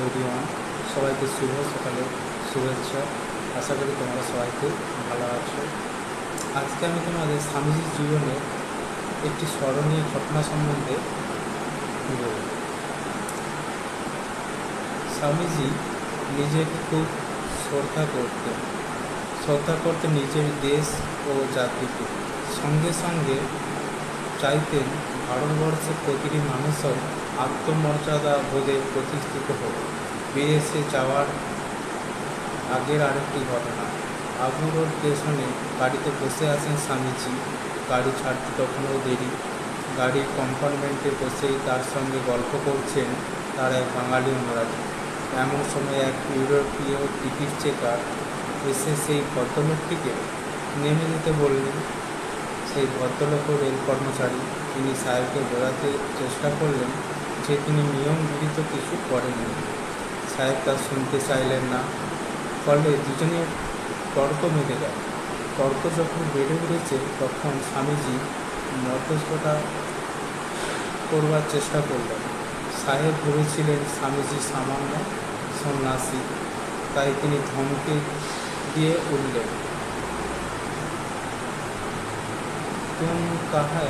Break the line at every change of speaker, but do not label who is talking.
Everyone, সবাইকে শুভ সকালে শুভেচ্ছা। আশা করি তোমরা সবাই খুব ভালো আছো। আজকে আমি তোমাদের স্বামীজির জীবনের একটি স্মরণীয় ঘটনা সম্বন্ধে বলব। স্বামীজি নিজেকে খুব শ্রদ্ধা করতেন নিজের দেশ ও জাতিকে। সঙ্গে সঙ্গে চাইতেন ভারতবর্ষের প্রতিটি মানুষের আত্মমর্যাদা বোধে প্রতিষ্ঠিত হোক। বিদেশে যাওয়ার আগের আরেকটি ঘটনা। আবু রোড স্টেশনে গাড়িতে বসে আছেন স্বামীজি। গাড়ি ছাড়তে তখনও দেরি। গাড়ির কম্পার্টমেন্টে বসেই তার সঙ্গে গল্প করছেন তার এক বাঙালি অনুরাগী। এমন সময় এক ইউরোপীয় টিকিট চেকার এসে সেই ভদ্রলোকটিকে নেমে যেতে বললেন। সেই ভদ্রলোক রেল কর্মচারী। তিনি সাহেবকে বোঝাতে চেষ্টা করলেন যে তিনি নিয়ম বিহিত কিছু করেননি। সাহেব তা শুনতে চাইলেন না। ফলে দুজনের তর্ক বেঁধে গেল। তর্ক যখন বেড়ে উঠেছে তখন স্বামীজি মধ্যস্থতা করবার চেষ্টা করলেন। সাহেব ভেবেছিলেন স্বামীজি সামান্য সন্ন্যাসী, তাই তিনি ধমকে দিয়ে উঠলেন, তুম কাহা